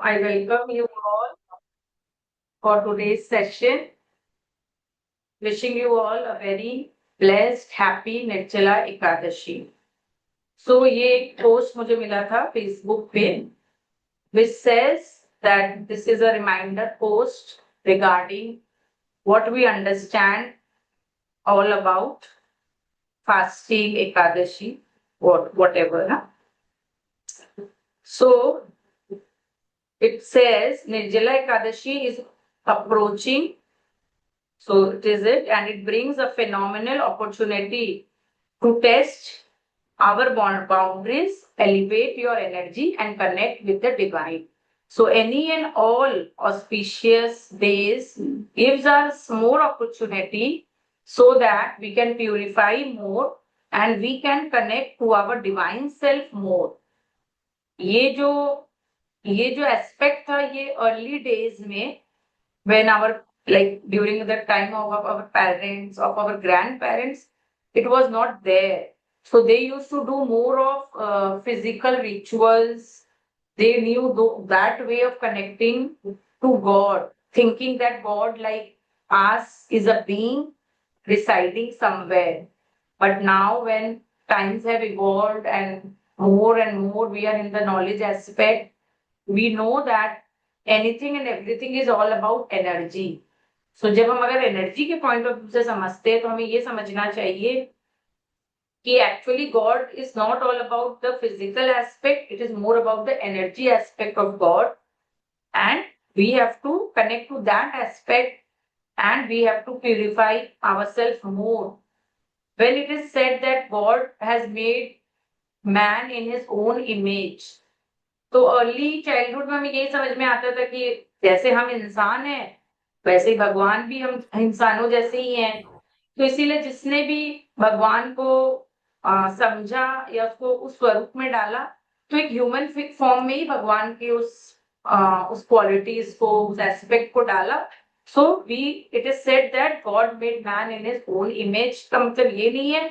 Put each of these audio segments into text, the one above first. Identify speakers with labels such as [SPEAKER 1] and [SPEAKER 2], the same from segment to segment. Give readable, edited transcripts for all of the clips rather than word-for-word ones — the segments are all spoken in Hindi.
[SPEAKER 1] I welcome you all for today's session. Wishing you all a very blessed, happy Nirjala Ekadashi. So ये एक post मुझे मिला था Facebook पे, which says that this is a reminder post regarding what we understand all about fasting, Ekadashi, whatever. Huh? So it says Nirjala Ekadashi is approaching. So it is it, and it brings a phenomenal opportunity to test our boundaries, elevate your energy, and connect with the divine. So any and all auspicious days gives us more opportunity so that we can purify more and we can connect to our divine self more. ये जो एस्पेक्ट था ये अर्ली डेज में when our like during the time of our parents, of our grandparents, it was not there. So they used to do more of physical rituals. They knew that way of connecting to God, thinking that God like us is a being residing somewhere. But now when times have evolved and more we are in the knowledge aspect, we know that anything and everything is all about energy. So जब हम अगर एनर्जी के पॉइंट ऑफ व्यू से समझते हैं तो हमें ये समझना चाहिए कि actually God is not all about the physical aspect, it is more about the energy aspect of God and we have to connect to that aspect and we have to purify ourselves more. When it is said that God has made man in his own image, तो अर्ली चाइल्डहुड में हमें यही समझ में आता था कि जैसे हम इंसान हैं वैसे ही भगवान भी हम इंसानों जैसे ही हैं. तो इसीलिए जिसने भी भगवान को समझा या उसको उस स्वरूप में डाला तो एक ह्यूमन फॉर्म में ही भगवान के उस क्वालिटीज को, उस एस्पेक्ट को डाला. So it is said that God made man in his own image. का मतलब ये नहीं है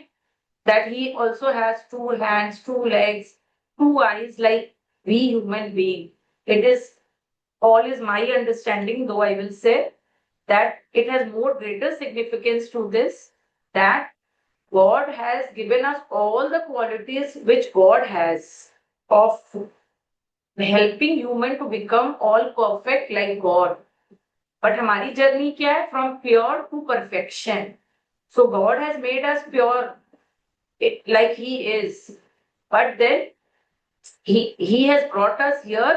[SPEAKER 1] that he also has two hands, two legs, two eyes like we human being. It is all is my understanding, though I will say that it has more greater significance to this, that God has given us all the qualities which God has of helping human to become all perfect like God. But हमारी जर्नी क्या है? From pure to perfection. So God has made us pure, like He is, but then He has brought us here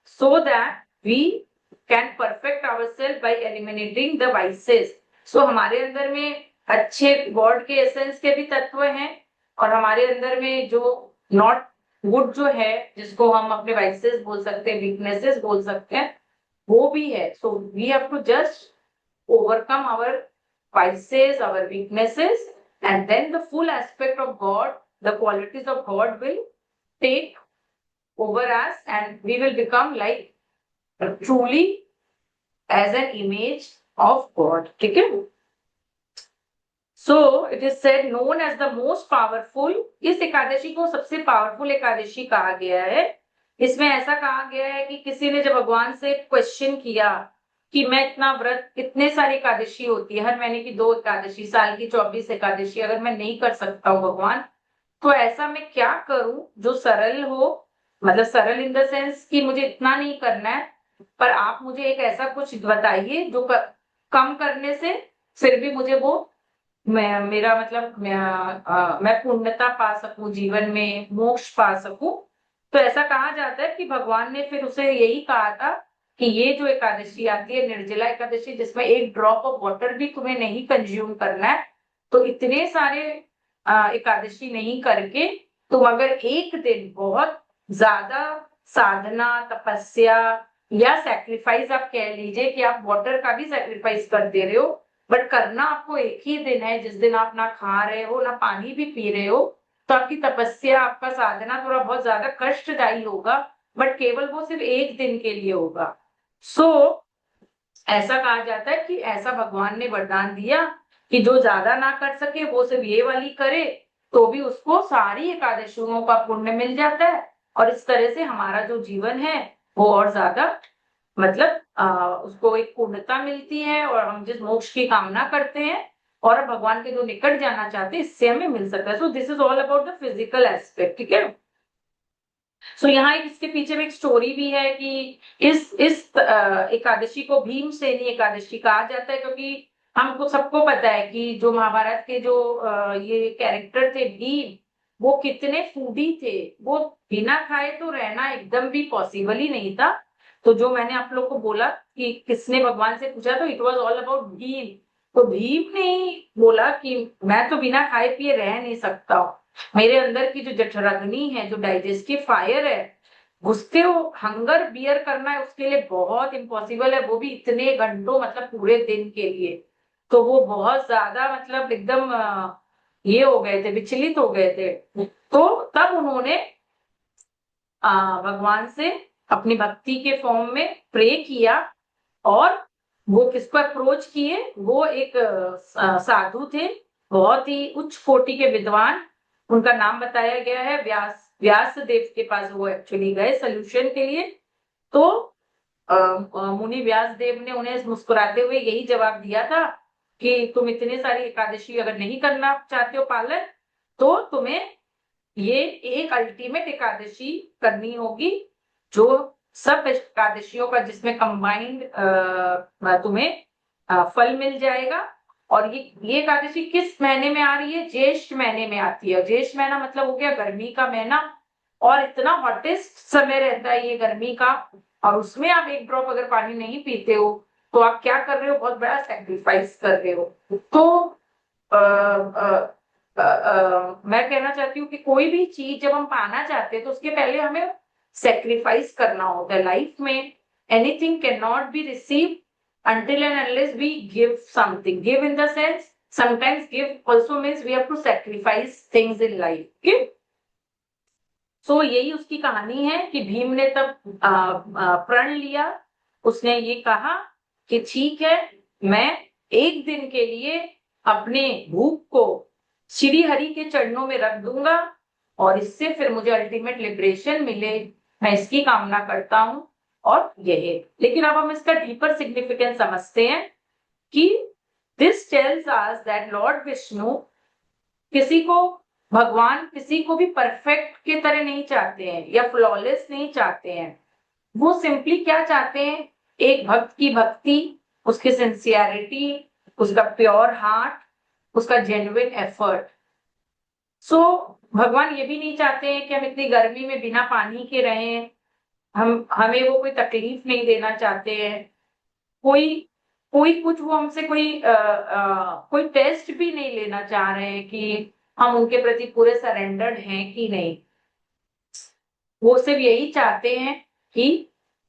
[SPEAKER 1] so that we can perfect ourselves by eliminating the vices. So हमारे अंदर में अच्छे गॉड के एसेंस के भी तत्व हैं और हमारे अंदर में जो नॉट गुड जो है, जिसको हम अपने वाइसेस बोल सकते हैं, वीकनेसेस बोल सकते हैं, वो भी है. So we have to just overcome our vices, our weaknesses, and then the full aspect of God, the qualities of God will take over us and we will become like truly as an image of God. ठीक है? So it is said known as the most powerful. इस एकादशी को सबसे पावरफुल एकादशी कहा गया है. इसमें ऐसा कहा गया है कि किसी ने जब भगवान से क्वेश्चन किया कि मैं इतना व्रत, इतने सारी एकादशी होती है, हर महीने की 2 एकादशी, साल की 24 एकादशी, अगर मैं नहीं कर सकता हूँ भगवान, तो ऐसा मैं क्या करूं जो सरल हो, मतलब सरल इन द सेंस कि मुझे इतना नहीं करना है, पर आप मुझे एक ऐसा कुछ बताइए जो कम करने से फिर भी मुझे वो मेरा मतलब मैं पूर्णता पा सकूं, जीवन में मोक्ष पा सकूं. तो ऐसा कहा जाता है कि भगवान ने फिर उसे यही कहा था कि ये जो एकादशी आती है निर्जला एकादशी, जिसमें एक ड्रॉप ऑफ वाटर भी तुम्हें नहीं कंज्यूम करना है, तो इतने सारे एकादशी नहीं करके तुम अगर एक दिन बहुत ज्यादा साधना, तपस्या या सैक्रिफाइस, आप कह लीजिए कि आप वाटर का भी सैक्रिफाइस कर दे रहे हो, बट करना आपको एक ही दिन है जिस दिन आप ना खा रहे हो ना पानी भी पी रहे हो, तो आपकी तपस्या, आपका साधना थोड़ा बहुत ज्यादा कष्टदायी होगा, बट केवल वो सिर्फ एक दिन के लिए होगा. सो ऐसा कहा जाता है कि ऐसा भगवान ने वरदान दिया कि जो ज्यादा ना कर सके वो सिर्फ ये वाली करे तो भी उसको सारी एकादशियों का पुण्य मिल जाता है. और इस तरह से हमारा जो जीवन है वो और ज्यादा मतलब उसको एक पूर्णता मिलती है, और हम जिस मोक्ष की कामना करते हैं और भगवान के जो निकट जाना चाहते हैं, इससे हमें मिल सकता है। So this is all about the physical aspect, ठीक है। सो यहाँ इसके पीछे में एक स्टोरी भी है कि इस एकादशी को भीमसेनी एकादशी कहा जाता है, क्योंकि हमको सबको पता है कि जो महाभारत के जो ये कैरेक्टर थे भीम, वो कितने फूडी थे। वो बिना खाए तो रहना एकदम भी पॉसिबल ही नहीं था। तो जो मैंने आप लोग को बोला कि किसने भगवान से पूछा, तो it was all about Bhim. तो भीम ने ही बोला कि मैं तो बिना खाए पिए रह नहीं सकता हूँ। मेरे अंदर की जो जठराग्नि है, जो डाइजेस्टिव फायर है, घुसते हो हंगर बियर करना है उसके लिए बहुत इम्पॉसिबल है, वो भी इतने घंटों, मतलब पूरे दिन के लिए। तो वो बहुत ज्यादा मतलब एकदम ये हो गए थे, विचलित हो गए थे। तो तब उन्होंने भगवान से अपनी भक्ति के फॉर्म में प्रे किया, और वो किसको अप्रोच किए, वो एक साधु थे, बहुत ही उच्च कोटि के विद्वान। उनका नाम बताया गया है व्यास, व्यास देव के पास वो एक्चुअली गए सोल्यूशन के लिए। तो मुनि व्यास देव ने उन्हें मुस्कुराते हुए यही जवाब दिया था कि तुम इतनी सारी एकादशी अगर नहीं करना चाहते हो पालन, तो तुम्हें ये एक अल्टीमेट एकादशी करनी होगी, जो सब एकादशियों का जिसमें कंबाइंड तुम्हें फल मिल जाएगा। और ये एकादशी किस महीने में आ रही है? ज्येष्ठ महीने में आती है। ज्येष्ठ महीना मतलब हो गया गर्मी का महीना, और इतना हॉटेस्ट समय रहता है ये गर्मी का, और उसमें आप एक ड्रॉप अगर पानी नहीं पीते हो, तो आप क्या कर रहे हो? बहुत बड़ा सेक्रीफाइस कर रहे हो। तो मैं कहना चाहती हूँ कि कोई भी चीज जब हम पाना चाहते हैं, तो उसके पहले हमें सेक्रीफाइस करना होता है। लाइफ में anything can not be receive until and unless we give something. Give in the sense, sometimes give also means we have to sacrifice things in life. Okay? So यही उसकी कहानी है कि भीम ने तब प्रण लिया। उसने ये कहा कि ठीक है, मैं एक दिन के लिए अपने भूख को श्री हरि के चरणों में रख दूंगा, और इससे फिर मुझे अल्टीमेट लिबरेशन मिले, मैं इसकी कामना करता हूं। और यही, लेकिन अब हम इसका डीपर सिग्निफिकेंस समझते हैं कि this tells us that Lord Vishnu किसी को, भगवान किसी को भी परफेक्ट के तरह नहीं चाहते हैं या फ्लॉलेस नहीं चाहते हैं। वो सिंपली क्या चाहते हैं? एक भक्त की भक्ति, उसकी सिंसियरिटी, उसका प्योर हार्ट, उसका जेन्युइन एफर्ट। सो भगवान ये भी नहीं चाहते हैं कि हम इतनी गर्मी में बिना पानी के रहें। हमें वो कोई तकलीफ नहीं देना चाहते हैं। कोई कोई कुछ वो हमसे कोई टेस्ट भी नहीं लेना चाह रहे हैं कि हम उनके प्रति पूरे सरेंडर्ड हैं कि नहीं। वो सिर्फ यही चाहते हैं कि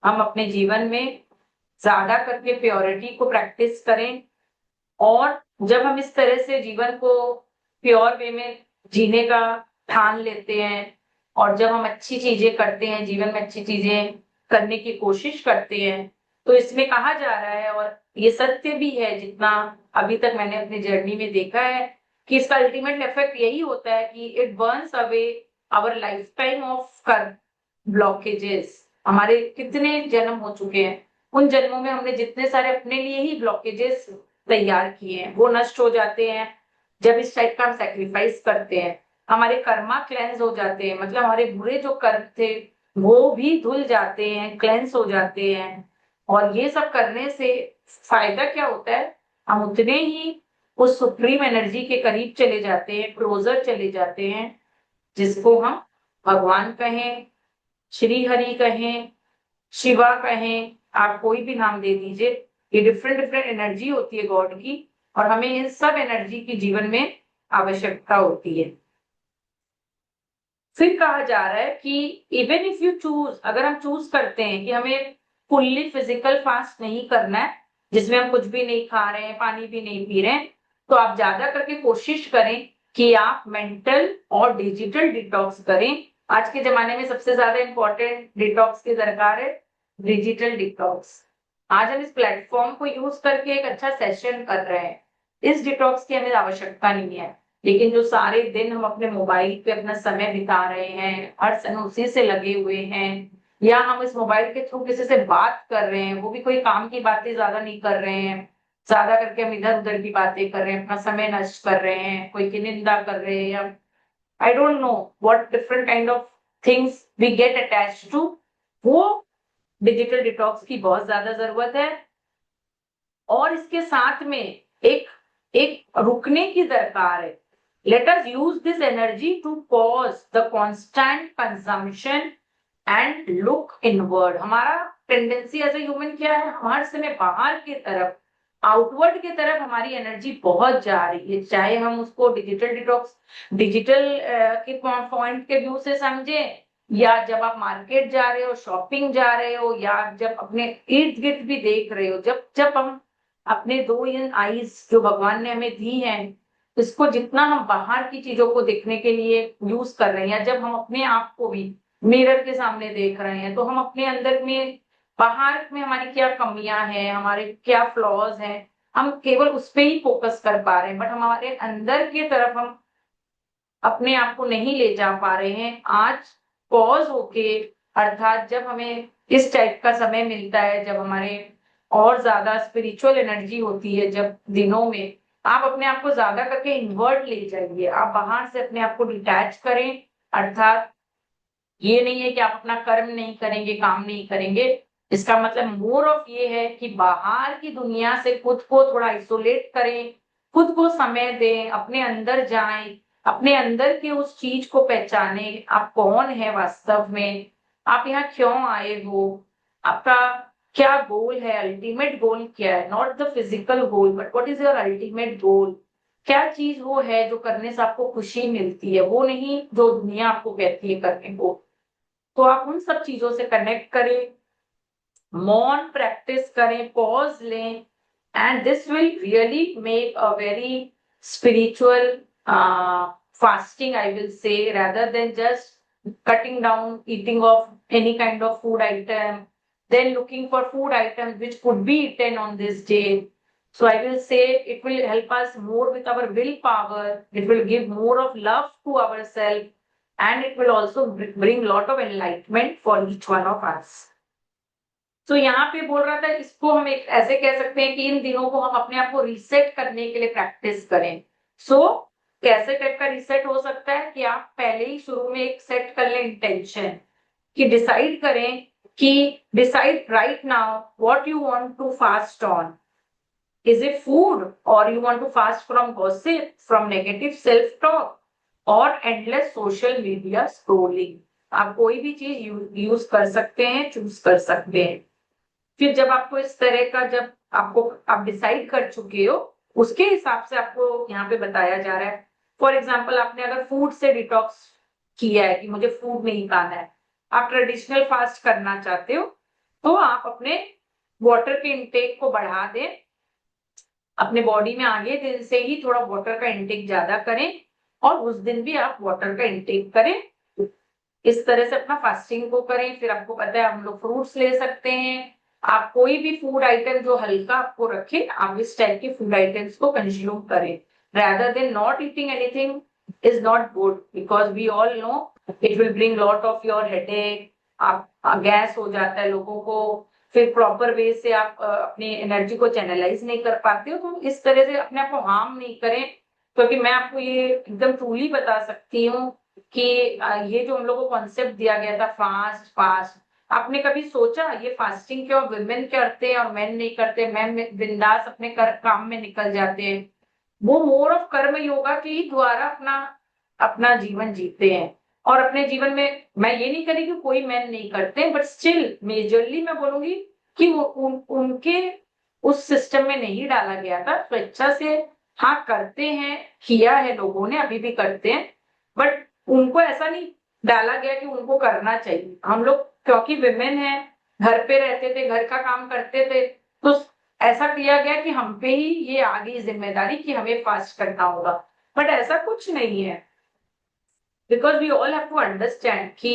[SPEAKER 1] हम अपने जीवन में ज्यादा करके प्योरिटी को प्रैक्टिस करें, और जब हम इस तरह से जीवन को प्योर वे में जीने का ठान लेते हैं, और जब हम अच्छी चीजें करते हैं, जीवन में अच्छी चीजें करने की कोशिश करते हैं, तो इसमें कहा जा रहा है, और ये सत्य भी है जितना अभी तक मैंने अपनी जर्नी में देखा है, कि इसका अल्टीमेट इफेक्ट यही होता है कि it burns away our life time of karma blockages. हमारे कितने जन्म हो चुके हैं, उन जन्मों में हमने जितने सारे अपने लिए ही ब्लॉकेजेस तैयार किए हैं, वो नष्ट हो जाते हैं जब इस टाइप का हम सेक्रीफाइस करते हैं। हमारे कर्मा क्लेंस हो जाते हैं, मतलब हमारे बुरे जो कर्म थे वो भी धुल जाते हैं, क्लेंस हो जाते हैं। और ये सब करने से फायदा क्या होता है? हम उतने ही उस सुप्रीम एनर्जी के करीब चले जाते हैं, क्लोजर चले जाते हैं, जिसको हम भगवान कहें, श्री हरि कहें, शिवा कहें, आप कोई भी नाम दे दीजिए। ये डिफरेंट डिफरेंट एनर्जी होती है गॉड की, और हमें इन सब एनर्जी की जीवन में आवश्यकता होती है। फिर कहा जा रहा है कि इवन इफ यू चूज, अगर हम चूज करते हैं कि हमें फुल्ली फिजिकल फास्ट नहीं करना है, जिसमें हम कुछ भी नहीं खा रहे हैं, पानी भी नहीं पी रहे हैं, तो आप ज्यादा करके कोशिश करें कि आप मेंटल और डिजिटल डिटॉक्स करें। आज के जमाने में सबसे ज्यादा इंपॉर्टेंट डिटॉक्स की दरकार है, डिजिटल डिटॉक्स। आज हम इस प्लेटफॉर्म को यूज करके एक अच्छा सेशन कर रहे हैं, इस डिटॉक्स की हमें आवश्यकता नहीं है। लेकिन जो सारे दिन हम अपने मोबाइल पे अपना समय बिता रहे हैं, हर समय उसी से लगे हुए हैं, या हम इस मोबाइल के थ्रू किसी से बात कर रहे हैं, वो भी कोई काम की बातें ज्यादा नहीं कर रहे हैं, ज्यादा करके हम इधर उधर की बातें कर रहे हैं, अपना समय नष्ट कर रहे हैं, कोई की निंदा कर रहे हैं, या I don't know what different kind of things we get attached to, वो डिजिटल डिटॉक्स की बहुत ज्यादा जरूरत है। और इसके साथ में एक एक रुकने की दरकार है। Let us use this energy to pause the constant consumption and look inward. हमारा टेंडेंसी एज ए ह्यूमन क्या है, हर समय बाहर की तरफ, आउटवर्ड की तरफ हमारी एनर्जी बहुत जा रही है, चाहे हम उसको डिजिटल डिटॉक्स, डिजिटल के पॉइंट के व्यू से समझे, या जब आप मार्केट जा रहे हो, शॉपिंग जा रहे हो, या जब अपने इर्द गिर्द भी देख रहे हो, जब जब हम अपने दो इन आईज जो भगवान ने हमें दी हैं, इसको जितना हम बाहर की चीजों को देखने के लिए यूज कर रहे हैं, या जब हम अपने आप को भी मिरर के सामने देख रहे हैं, तो हम अपने अंदर में, बाहर में हमारी क्या कमियां हैं, हमारे क्या फ्लॉज हैं, हम केवल उस पे ही फोकस कर पा रहे हैं, बट हमारे अंदर की तरफ हम अपने आप को नहीं ले जा पा रहे हैं। आज पॉज होके, अर्थात जब हमें इस टाइप का समय मिलता है, जब हमारे और ज्यादा स्पिरिचुअल एनर्जी होती है, जब दिनों में आप अपने आप को ज्यादा करके इनवर्ट ले जाइए, आप बाहर से अपने आप को डिटैच करें। अर्थात ये नहीं है कि आप अपना कर्म नहीं करेंगे, काम नहीं करेंगे, इसका मतलब मोर ऑफ ये है कि बाहर की दुनिया से खुद को थोड़ा आइसोलेट करें, खुद को समय दें, अपने अंदर जाएं, अपने अंदर के उस चीज को पहचाने, आप कौन है वास्तव में, आप यहाँ क्यों आए हो, आपका क्या गोल है, अल्टीमेट गोल क्या है, not the physical goal but what is your ultimate goal. क्या चीज वो है जो करने से आपको खुशी मिलती है, वो नहीं जो दुनिया आपको कहती है करने को। तो आप उन सब चीजों से कनेक्ट करें, मौन प्रैक्टिस करें, पॉज लें, and this will really make a very spiritual fasting, I will say, rather than just cutting down eating of any kind of food item, then looking for food items which could be eaten on this day. So I will say it will help us more with our willpower, it will give more of love to ourselves, and it will also bring lot of enlightenment for each one of us. तो यहाँ पे बोल रहा था, इसको हम एक ऐसे कह सकते हैं कि इन दिनों को हम अपने आप को रीसेट करने के लिए प्रैक्टिस करें। सो कैसे टाइप का रीसेट हो सकता है कि आप पहले ही शुरू में एक सेट कर लें इंटेंशन, कि डिसाइड करें कि decide right now what you want to fast on. Is it food, or you want to fast from gossip, from negative self talk, or endless social media scrolling. आप कोई भी चीज यूज कर सकते हैं, चूज कर सकते हैं। फिर जब आपको इस तरह का, जब आपको आप डिसाइड कर चुके हो, उसके हिसाब से आपको यहाँ पे बताया जा रहा है। फॉर एग्जाम्पल, आपने अगर फूड से डिटॉक्स किया है कि मुझे फूड नहीं खाना है, आप ट्रेडिशनल फास्ट करना चाहते हो, तो आप अपने वाटर के इंटेक को बढ़ा दें, अपने बॉडी में आगे दिन से ही थोड़ा वाटर का इंटेक ज्यादा करें, और उस दिन भी आप वाटर का इंटेक करें। इस तरह से अपना फास्टिंग को करें। फिर आपको पता है हम लोग फ्रूट्स ले सकते हैं, आप कोई भी फूड आइटम जो हल्का आपको रखे, आप इस टाइप के फूड आइटम्स को कंज्यूम करें। rather than not eating anything is not good, because we all know it will bring lot of your headache, आप गैस हो जाता है लोगों को, फिर प्रॉपर वे से आप अपनी एनर्जी को चैनलाइज नहीं कर पाते हो। तो इस तरह से अपने आप को हार्म नहीं करें, क्योंकि मैं आपको ये एकदम ट्रूली बता सकती हूँ कि ये जो हम लोग को कॉन्सेप्ट दिया गया था फास्ट फास्ट, आपने कभी सोचा ये फास्टिंग क्यों विमेन करते हैं और मेन नहीं करते, मैन बिंदास अपने काम में निकल जाते हैं। वो मोर ऑफ कर्म योगा के ही द्वारा अपना अपना जीवन जीते हैं। और अपने जीवन में मैं ये नहीं करी कि कोई मैन नहीं करते, बट स्टिल मेजरली मैं बोलूंगी कि वो उनके उस सिस्टम में नहीं डाला गया था, स्वेच्छा से हाँ करते हैं, किया है लोगों ने, अभी भी करते हैं, बट उनको ऐसा नहीं डाला गया कि उनको करना चाहिए। हम लोग क्योंकि विमेन है, घर पे रहते थे, घर का काम करते थे, तो ऐसा किया गया कि हम पे ही ये आ गई जिम्मेदारी कि हमें फास्ट करना होगा। बट ऐसा कुछ नहीं है, because we all have to understand कि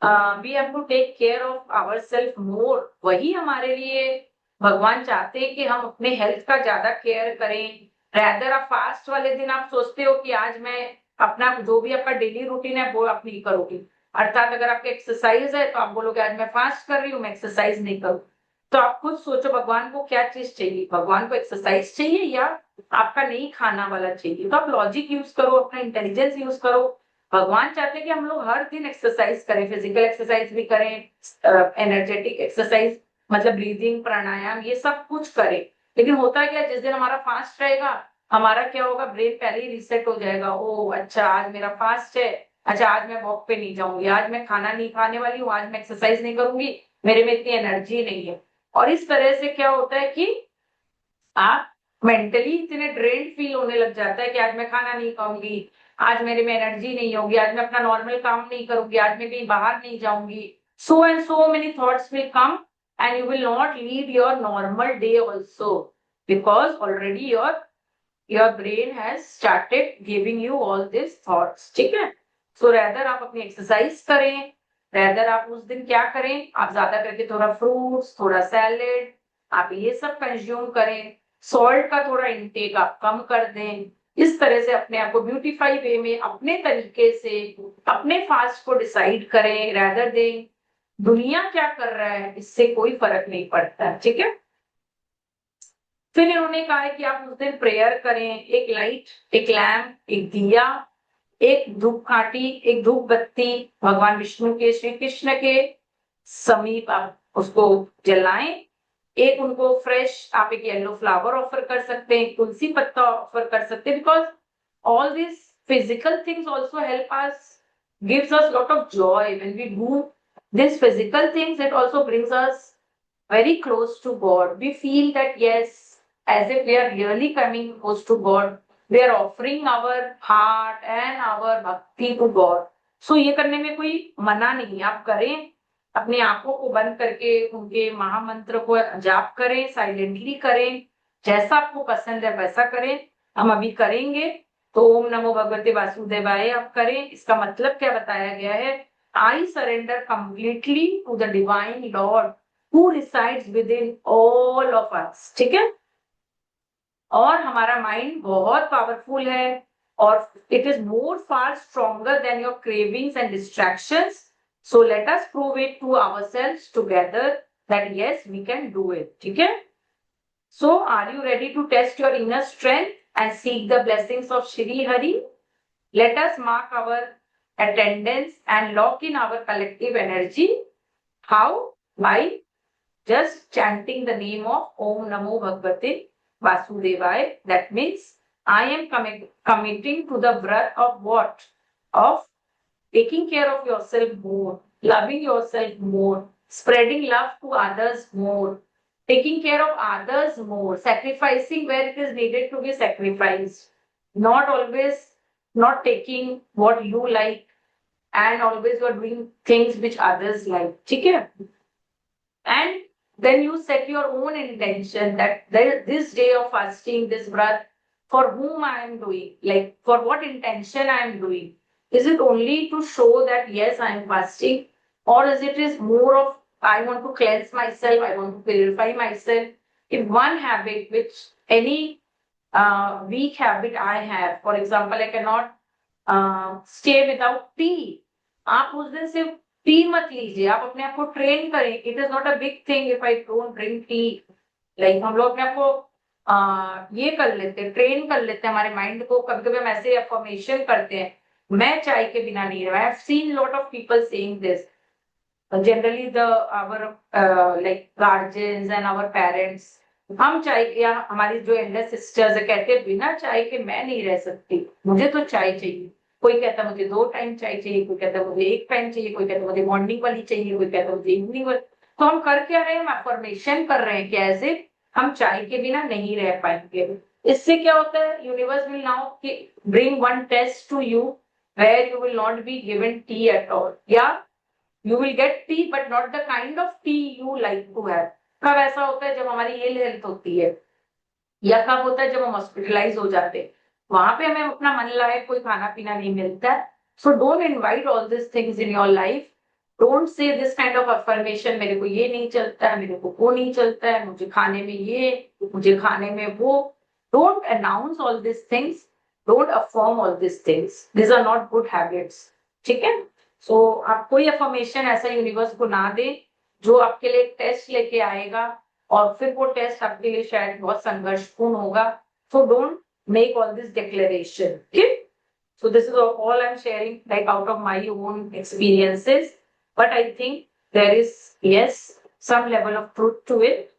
[SPEAKER 1] we have to take care of our self more. वही हमारे लिए भगवान चाहते हैं कि हम अपने हेल्थ का ज्यादा केयर करें। रैदर आप फास्ट वाले दिन आप सोचते हो कि आज मैं अपना जो भी आपका डेली रूटीन है वो आप नहीं करोगे, अर्थात अगर आपकी एक्सरसाइज है तो आप बोलोगे आज मैं फास्ट कर रही हूँ, मैं एक्सरसाइज नहीं करूँ। तो आप खुद सोचो भगवान को क्या चीज चाहिए, भगवान को एक्सरसाइज चाहिए या आपका नहीं खाना वाला चाहिए। तो आप लॉजिक यूज करो, अपना इंटेलिजेंस यूज करो। भगवान चाहते हैं कि हम लोग हर दिन एक्सरसाइज करें, फिजिकल एक्सरसाइज भी करें, एनर्जेटिक एक्सरसाइज मतलब ब्रीदिंग, प्राणायाम, ये सब कुछ करें। लेकिन होता है क्या, जिस दिन हमारा फास्ट रहेगा, हमारा क्या होगा, ब्रेन पहले ही रिसेट हो जाएगा। ओ अच्छा, आज मेरा फास्ट है, अच्छा आज मैं वॉक पे नहीं जाऊंगी, आज मैं खाना नहीं खाने वाली हूँ, आज मैं एक्सरसाइज नहीं करूंगी, मेरे में इतनी एनर्जी नहीं है। और इस तरह से क्या होता है कि आप मेंटली इतने ड्रेन फील होने लग जाता है कि आज मैं खाना नहीं खाऊंगी, आज मेरे में एनर्जी नहीं होगी, आज मैं अपना नॉर्मल काम नहीं करूंगी, आज मैं कहीं बाहर नहीं जाऊंगी। So and so many thoughts will come and you will not lead your normal day also, because already your brain has started giving you all this thoughts. ठीक है, सो रैदर आप अपनी एक्सरसाइज करें, रैदर आप उस दिन क्या करें, आप ज्यादा करके थोड़ा फ्रूट्स, थोड़ा सैलेड, आप ये सब कंज्यूम करें, सॉल्ट का थोड़ा इंटेक आप कम कर दें। इस तरह से अपने आप को ब्यूटीफाई वे में अपने तरीके से अपने फास्ट को डिसाइड करें, रैदर देन दुनिया क्या कर रहा है इससे कोई फर्क नहीं पड़ता। ठीक है, फिर इन्होंने कहा है कि आप उस दिन प्रेयर करें, एक लाइट, एक लैम्प, एक दिया, एक धूप काठी, एक धूप बत्ती भगवान विष्णु के, श्री कृष्ण के समीप आप उसको जलाएं। एक उनको फ्रेश आप एक येलो फ्लावर ऑफर कर सकते हैं, तुलसी पत्ता ऑफर कर सकते हैं, because all this physical things also help us, gives us lot of joy when we do these physical things. It also brings us very close to God. We feel that yes, as if we are really coming close to God, we are offering our heart and our bhakti to God. So ये करने में कोई मना नहीं, आप करें, अपनी आंखों को बंद करके उनके महामंत्र को जाप करें, साइलेंटली करें, जैसा आपको पसंद है वैसा करें। हम अभी करेंगे, तो ओम नमो भगवते वासुदेवाय आप करें। इसका मतलब क्या बताया गया है, I surrender completely to the divine lord who resides within all of us। ठीक है, और हमारा माइंड बहुत पावरफुल है और it is more far stronger than your cravings and distractions. So let us prove it to ourselves together that yes we can do it. ठीक है, so are you ready to test your inner strength and seek the blessings of Shri Hari? Let us mark our attendance and lock in our collective energy. How? By just chanting the name of Om Namo Bhagavate Vasudevaya. That means I am committing to the breath of what? Of taking care of yourself more, loving yourself more, spreading love to others more, taking care of others more, sacrificing where it is needed to be sacrificed, not always not taking what you like and always you are doing things which others like. ठीक है, and then you set your own intention that this day of fasting, this breath, for whom I am doing, like for what intention I am doing. Is it only to show that yes, I am fasting, or is it is more of I want to cleanse myself, I want to purify myself? If one habit, which any weak habit I have, for example, I cannot stay without tea, आप उस दिन सिर्फ टी मत लीजिए, आप अपने आप को ट्रेन करें। It is not a big thing if I don't drink tea. Like हम लोग अपने आप को ये कर लेते हैं, ट्रेन कर लेते हैं हमारे माइंड को। कभी कभी हम ऐसे अफर्मेशन करते हैं, मैं चाय के बिना नहीं रहा। I have seen lot of people saying this, generally the our like guardians and our parents. हम चाय, या हमारी जो एल्डर सिस्टर्स है, कहते हैं बिना चाय के मैं नहीं रह सकती, मुझे तो चाय चाहिए। कोई कहता मुझे 2 टाइम चाय चाहिए, कोई कहता मुझे 1 टाइम चाहिए, कोई कहता मुझे मॉर्निंग वाली चाहिए, कोई कहता मुझे इवनिंग वाली। तो हम कर क्या रहे हैं, हम अफर्मेशन कर रहे हैं कि ऐसे हम चाय के बिना नहीं रह पाएंगे। इससे क्या होता है, universe will now bring one test to you where you will not be given tea at all, या you will get tea but not the kind of tea you like to have. कब ऐसा होता है, जब हमारी इल हेल्थ होती है, या कब होता है जब हम हॉस्पिटलाइज हो जाते हैं, वहां पे हमें अपना मन लायक कोई खाना पीना नहीं मिलता है। So don't invite all this things in your life. Don't say this kind of affirmation, मेरे को ये नहीं चलता है, मेरे को वो नहीं चलता है, मुझे खाने में ये, मुझे खाने में वो। Don't announce all this things, don't affirm all this things, this are not good habits. ठीक है, सो आप कोई अफर्मेशन ऐसा यूनिवर्स को ना दे जो आपके लिए टेस्ट लेके आएगा और फिर वो टेस्ट आपके लिए शायद बहुत संघर्षपूर्ण होगा. So don't make all this declaration. Okay, so this is all I'm sharing, like out of my own experiences, but I think there is, yes, some level of truth to it.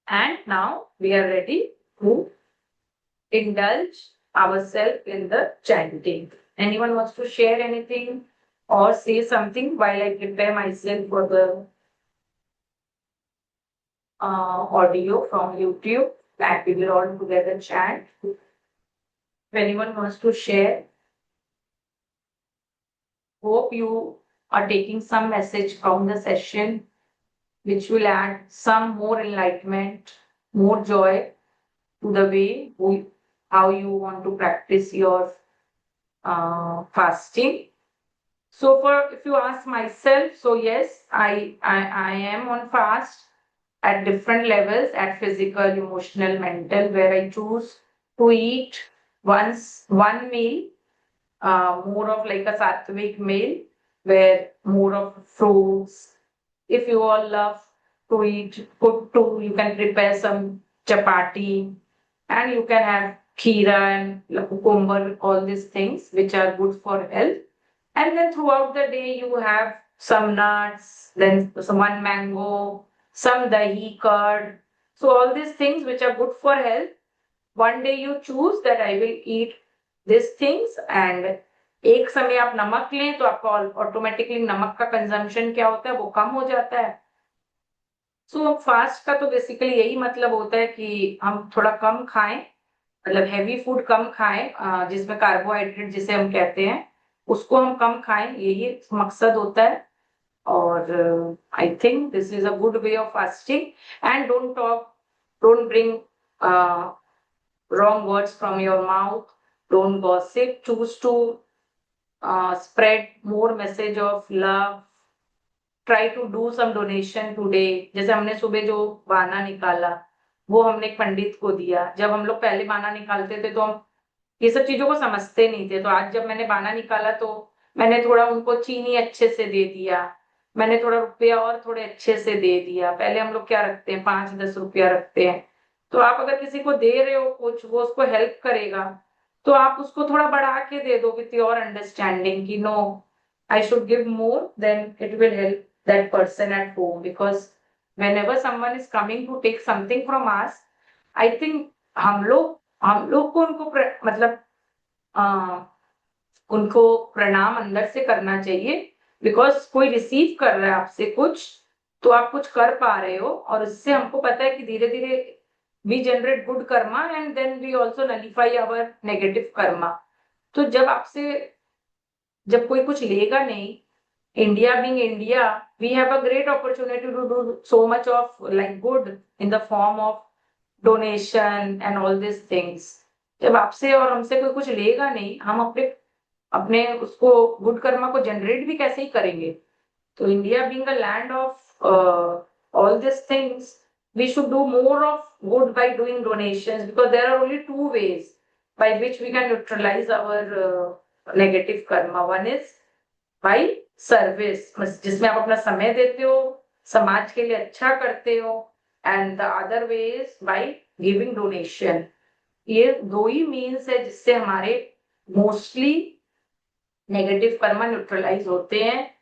[SPEAKER 1] And now we are ready to indulge ourselves in the chanting. Anyone wants to share anything or say something while I prepare myself for the audio from YouTube, that we will all together chant? If anyone wants to share, hope you are taking some message from the session which will add some more enlightenment, more joy to the way how you want to practice your fasting. So for if you ask myself, so yes, I am on fast at different levels, at physical, emotional, mental, where I choose to eat once one meal, more of like a sattvic meal, where more of fruits. If you all love to eat puttu, you can prepare some chapati, and you can have kheera and cucumber, all these things which are good for health. And then throughout the day, you have some nuts, then some one mango, some dahi curd. So all these things which are good for health. One day you choose that I will eat these things, and एक समय आप नमक लें तो आपका ऑटोमेटिकली नमक का कंजम्पशन क्या होता है वो कम हो जाता है. सो फास्ट का तो बेसिकली यही मतलब होता है कि हम थोड़ा कम खाएं, मतलब हैवी फूड कम खाएं, जिसमें कार्बोहाइड्रेट जिसे हम कहते हैं उसको हम कम खाएं, यही मकसद होता है. और I think this is a good way of fasting. And don't talk, don't bring wrong words from your mouth, don't gossip, choose to spread more message of love. Try to do some donation today. जैसे हमने सुबह जो बाना निकाला वो हमने एक पंडित को दिया. जब हम लोग पहले बाना निकालते थे तो हम ये सब चीजों को समझते नहीं थे, तो आज जब मैंने बाना निकाला तो मैंने थोड़ा उनको चीनी अच्छे से दे दिया, मैंने थोड़ा रुपया और थोड़े अच्छे से दे दिया. पहले हम लोग क्या रखते हैं, 5-10 रुपया रखते हैं. तो आप अगर किसी को दे रहे हो कुछ, वो उसको हेल्प करेगा, तो आप उसको थोड़ा बढ़ा के दे दो विथ योर अंडरस्टैंडिंग कि no, I should give more, then it will help that person at home. Because whenever someone is coming to take something from us, I think हम लोग को उनको मतलब उनको प्रणाम अंदर से करना चाहिए. बिकॉज कोई रिसीव कर रहा है आपसे कुछ, तो आप कुछ कर पा रहे हो, और इससे हमको पता है कि धीरे धीरे we generate good karma and then we also nullify our negative karma. तो जब कोई कुछ लेगा नहीं, India being India, we have a great opportunity to do so much of like good in the form of donation and all these things. जब आपसे और हमसे कोई कुछ लेगा नहीं, हम अपने अपने उसको गुड कर्मा को जनरेट भी कैसे ही करेंगे. तो India being a land of all these things, we should do more of good by doing donations, because there are only two ways by which we can neutralize our negative karma. One is by service, जिसमें आप अपना समय देते हो, समाज के लिए अच्छा करते हो, and the other way is by giving donation. ये दो ही मीन्स है जिससे हमारे मोस्टली नेगेटिव कर्मा न्यूट्रलाइज होते हैं.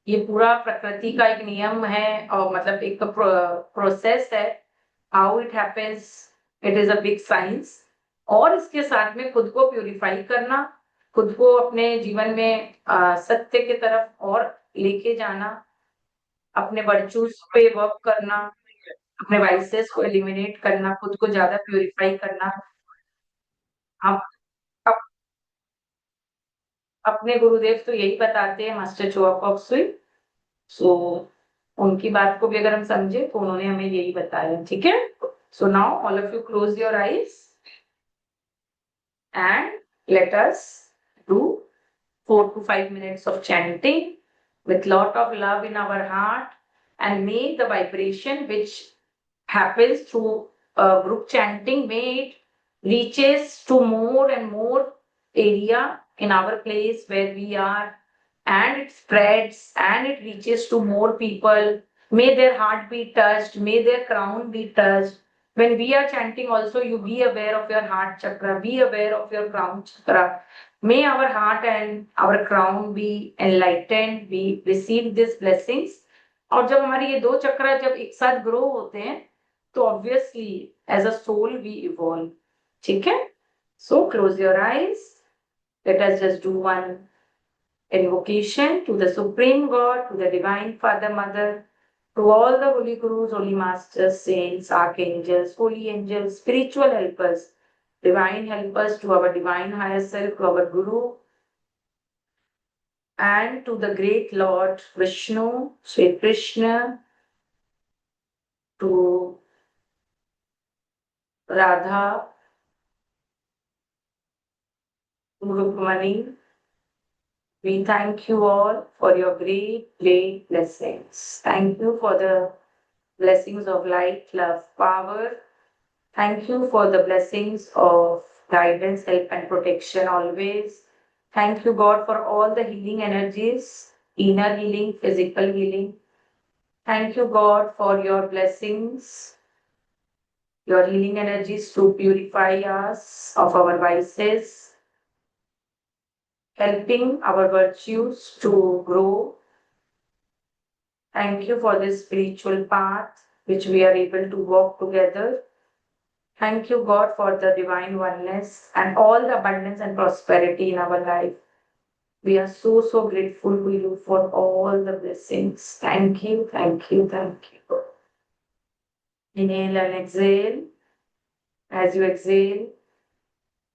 [SPEAKER 1] ये पूरा प्रकृति का एक नियम है, और मतलब एक प्रोसेस है. How it happens, it is a big science. और इसके साथ में खुद को प्यूरिफाई करना, खुद को अपने जीवन में सत्य की तरफ और लेके जाना, अपने वर्चूज पे वर्क करना, अपने वाइसेस को एलिमिनेट करना, खुद को ज्यादा प्यूरिफाई करना. हम अप, अपने गुरुदेव तो यही बताते हैं, मास्टर चोआ कॉक्सुई. सो उनकी बात को भी अगर हम समझे तो उन्होंने हमें यही बताया. ठीक है. So now all of you close your eyes and let us do 4 to 5 minutes of chanting with lot of love in our heart, and may the vibration which happens through group chanting, may it reaches to more and more area in our place where we are, and it spreads and it reaches to more people. May their heart be touched, may their crown be touched. When we are chanting, also, you be aware of your heart chakra, be aware of your crown chakra. May our heart and our crown be enlightened, we receive these blessings. और जब हमारे ये दो चक्र जब एक साथ ग्रो होते हैं तो obviously as a soul we evolve. ठीक है? So close your eyes. Let us just do one invocation to the Supreme God, to the Divine Father, Mother, to all the Holy Gurus, Holy Masters, Saints, Archangels, Holy Angels, spiritual helpers, divine helpers, to our divine higher self, to our Guru, and to the great Lord Vishnu, Sri Krishna, to Radha, to Rukmani. We thank you all for your great, great blessings. Thank you for the blessings of light, love, power. Thank you for the blessings of guidance, help, and protection always. Thank you, God, for all the healing energies, inner healing, physical healing. Thank you, God, for your blessings, your healing energies to purify us of our vices, helping our virtues to grow. Thank you for this spiritual path which we are able to walk together. Thank you, God, for the divine oneness and all the abundance and prosperity in our life. We are so, so grateful to you for all the blessings. Thank you, thank you, thank you. Inhale and exhale. As you exhale,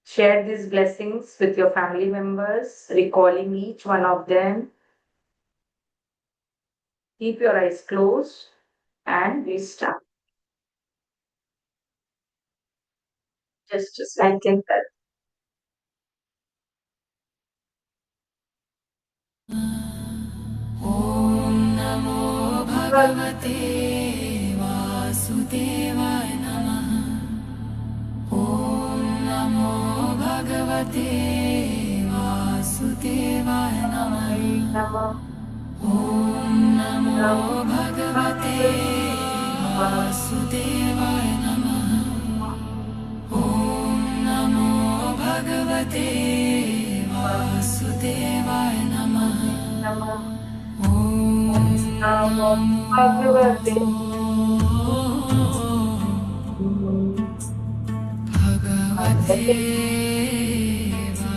[SPEAKER 1] share these blessings with your family members, recalling each one of them. Keep your eyes closed and we start. Just like that.
[SPEAKER 2] ॐ नमो भगवते वासुदेवाय नमः. ॐ नमो भगवते वासुदेवाय नमः. ॐ नमो भगवते वासुदेवाय नमः. ॐ नमो भगवते वासुदेवाय नमः.
[SPEAKER 1] Namo Bhagavate
[SPEAKER 2] भगवते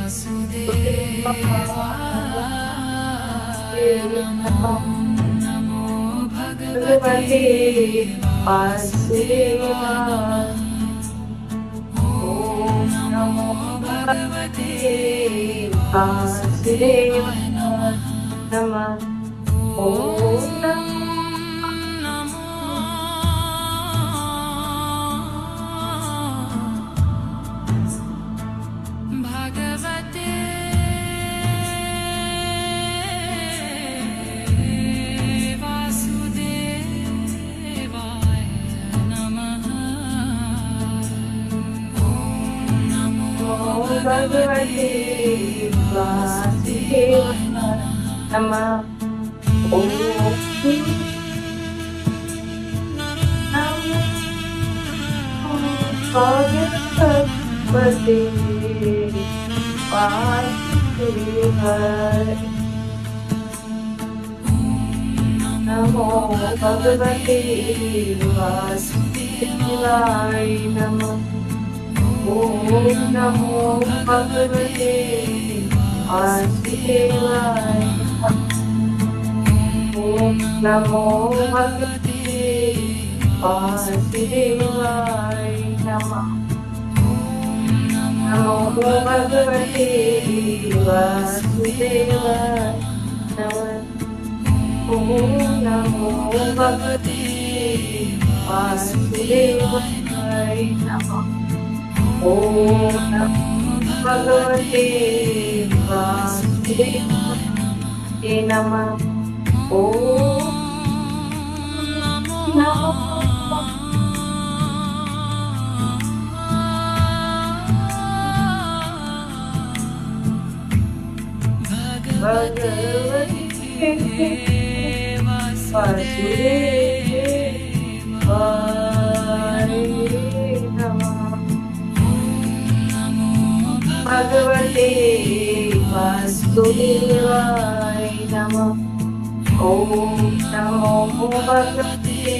[SPEAKER 2] वासुदेवाय नमः. नमो भगवते वासुदेवाय नमः. ॐ नमो भगवते वासुदेवाय नमः.
[SPEAKER 1] Namah.
[SPEAKER 2] ॐ नमो भगवते वासुदेवाय नमः. ॐ नमो भगवते वासुदेवाय नमः.
[SPEAKER 1] Namah. Om Bhagavate Vasudevaya. Namo Bhagavate Vasudevaya Namah. Om Namo Bhagavate Vasudevaya. Om Namo Bhagavate Vasudevaya Namah. Namo Bhagavate Vasudevaya Namah. Om Namo Bhagavate Vasudevaya Namah. Om Namo Bhagavate Vasudevaya Namah. Om Namo Bhagavate वासुदेवाय नमः। भगवते वासुदेवाय नमः। ओम नमो भगवते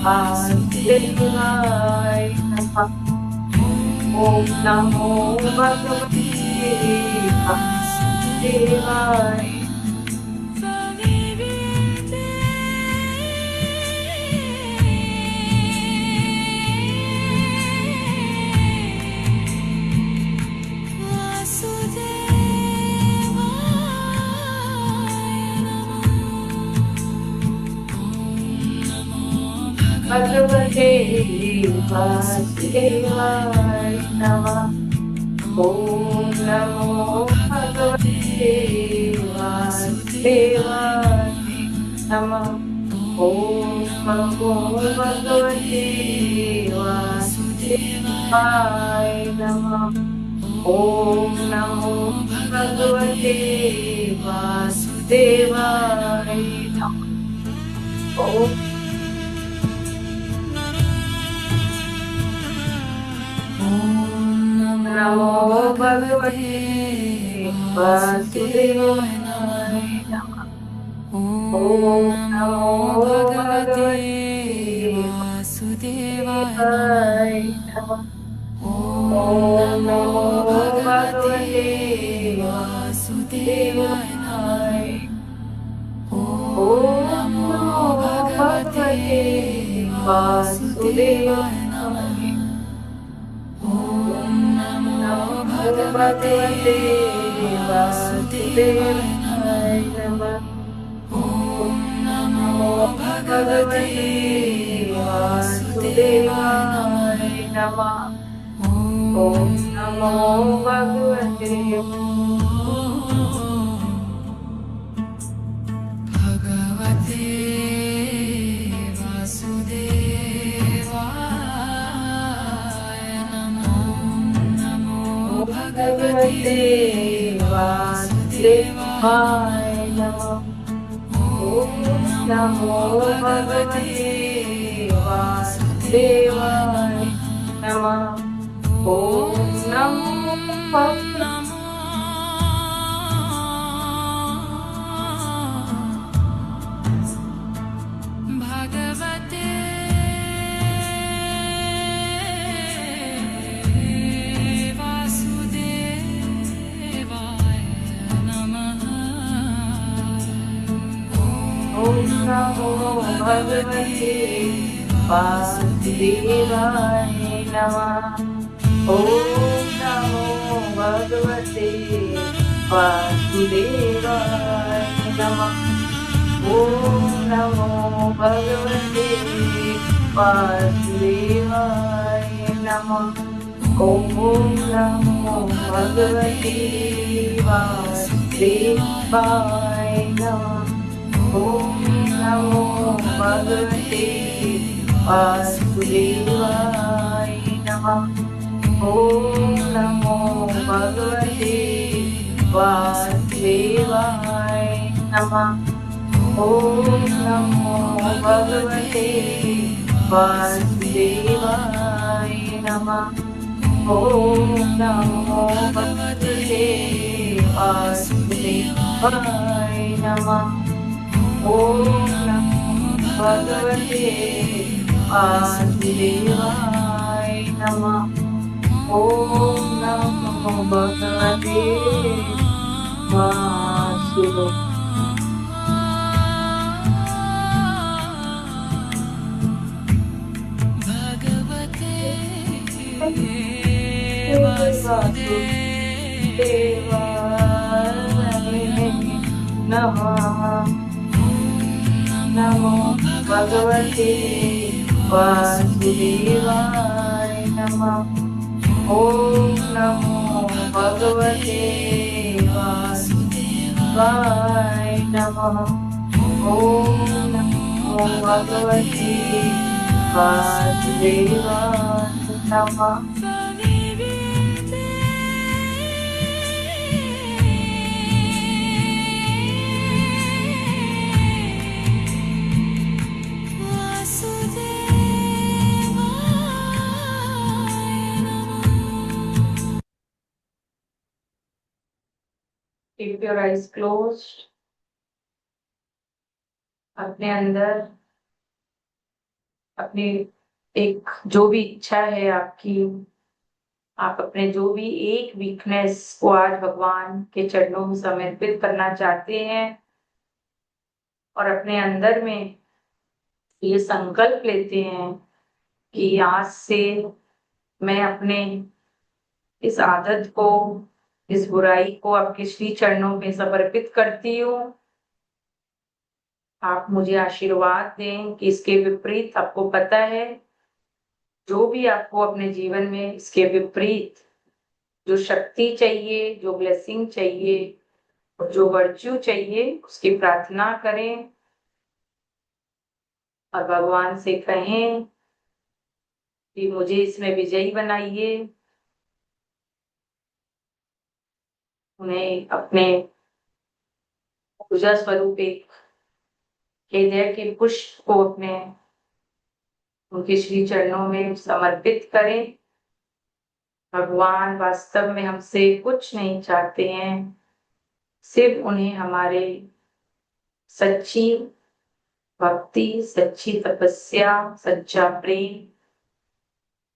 [SPEAKER 1] वासुदेवाय नमः। ओम नमो भगवते वासुदेवाय। भगवते वासुदेवाय नमः। ओम नमो भगवते वासुदेवाय नमः। ओम नमो भगवते वासुदेवाय नमः। ओम नमो भगवते वासुदेवाय नमः। ओम नमो भगवते वासुदेवाय नमः। ओम नमो भगवते वासुदेवाय नमः। ओम नमो भगवते वासुदेवाय। ओम नमो भगवते वासुदेवाय। भगवते वासुदेवाय नमः। ओम नमो भगवते वासुदेवाय नमः। ओम नमो भगवते भगवते वासुदेवाय नमः। ओम नमो भगवते वासुदेवाय नमः। ओम नमो
[SPEAKER 2] भगवते
[SPEAKER 1] ओम नमो भगवते वासुदेवाय नमः। ओम नमो भगवते वासुदेवाय नमः। ओम नमो भगवते वासुदेवाय नमः। ओम नमो भगवते वासुदेवाय नमः। ओम नमो भगवते वासुदेवाय नमः। ओम नमो भगवते वासुदेवाय नमः। ओम नमो भगवते वासुदेवाय नमः। ओम नमो भगवते वासुदेवाय नमः। ओम नमो भगवते वासुदेवाय नमः। ओम नमो भगवते वासुदेवाय। नमः। नमो भगवते वासुदेवाय नमः। ओम नमो भगवते वासुदेवाय नमः। ओम नमो भगवते वासुदेवाय नमः। Keep your eyes closed. अपने अंदर अपनी एक जो भी इच्छा है आपकी, आप अपने जो भी एक वीकनेस को आज भगवान के चरणों में समर्पित करना चाहते हैं और अपने अंदर में ये संकल्प लेते हैं कि आज से मैं अपने इस आदत को, इस बुराई को आपके श्री चरणों में समर्पित करती हूँ। आप मुझे आशीर्वाद दें कि इसके विपरीत आपको पता है, जो भी आपको अपने जीवन में इसके विपरीत जो शक्ति चाहिए, जो ब्लेसिंग चाहिए, जो वर्च्यू चाहिए, उसकी प्रार्थना करें और भगवान से कहें कि मुझे इसमें विजयी बनाइए। उन्हें अपने ऊर्जा स्वरूप एक हृदय के पुष्प को अपने उनके श्री चरणों में समर्पित करें। भगवान वास्तव में हमसे कुछ नहीं चाहते हैं, सिर्फ उन्हें हमारे सच्ची भक्ति, सच्ची तपस्या, सच्चा प्रेम,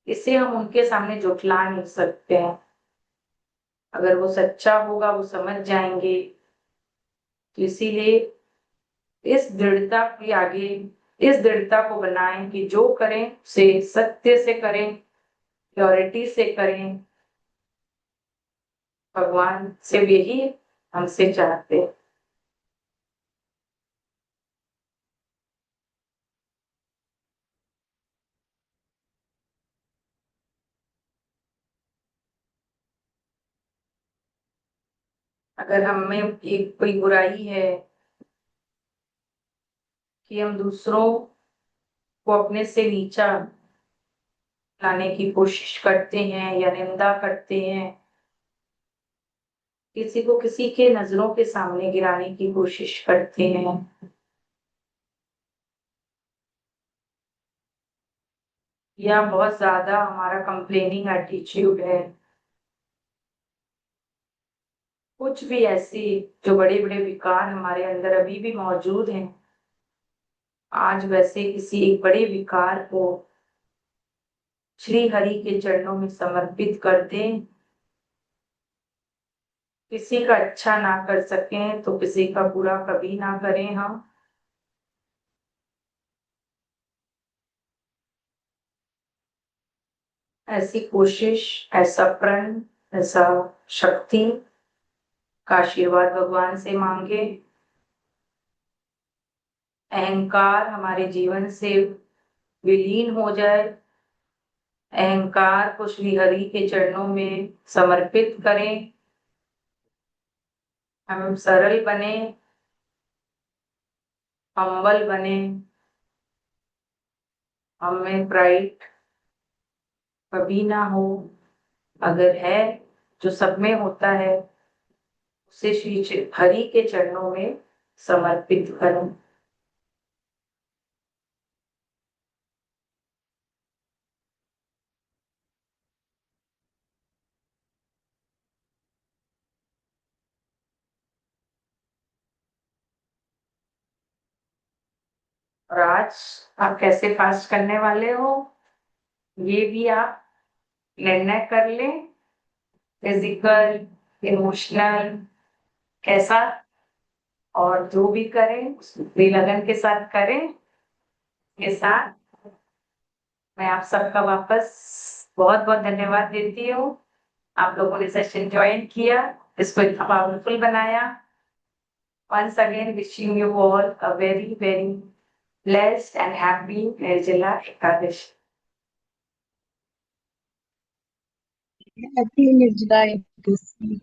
[SPEAKER 1] इसे हम उनके सामने जुटला नहीं सकते हैं। अगर वो सच्चा होगा वो समझ जाएंगे। तो इसीलिए इस दृढ़ता के आगे इस दृढ़ता को बनाएं कि जो करें उसे सत्य से करें, प्योरिटी से करें। भगवान सिर्फ यही हमसे चाहते हैं। अगर हमें एक कोई बुराई है कि हम दूसरों को अपने से नीचा लाने की कोशिश करते हैं या निंदा करते हैं, किसी को किसी के नजरों के सामने गिराने की कोशिश करते हैं, या बहुत ज्यादा हमारा कंप्लेनिंग एटीट्यूड है, कुछ भी ऐसी जो बड़े बड़े विकार हमारे अंदर अभी भी मौजूद हैं, आज वैसे किसी एक बड़े विकार को श्री हरि के चरणों में समर्पित कर दें। किसी का अच्छा ना कर सकें तो किसी का बुरा कभी ना करें हम। ऐसी कोशिश, ऐसा प्रण, ऐसा शक्ति का आशीर्वाद भगवान से मांगे। अहंकार हमारे जीवन से विलीन हो जाए। अहंकार को श्री हरि के चरणों में समर्पित करें। हम सरल बने, हम्बल बने, हमें प्राइड कभी ना हो। अगर है, जो सब में होता है, उसे श्री हरि के चरणों में समर्पित करें। और आज आप कैसे फास्ट करने वाले हो, ये भी आप निर्णय कर लें। फिजिकल, इमोशनल, कैसा, और जो भी करें उसमें लगन के साथ करें। के साथ मैं आप सबका वापस बहुत बहुत धन्यवाद देती हूँ। आप लोगों ने सेशन ज्वाइन किया, इसको इतना पावरफुल बनाया। Once again, wishing you all a very, very blessed and happy Nirjala Ekadashi.
[SPEAKER 3] Happy Nirjala Ekadashi.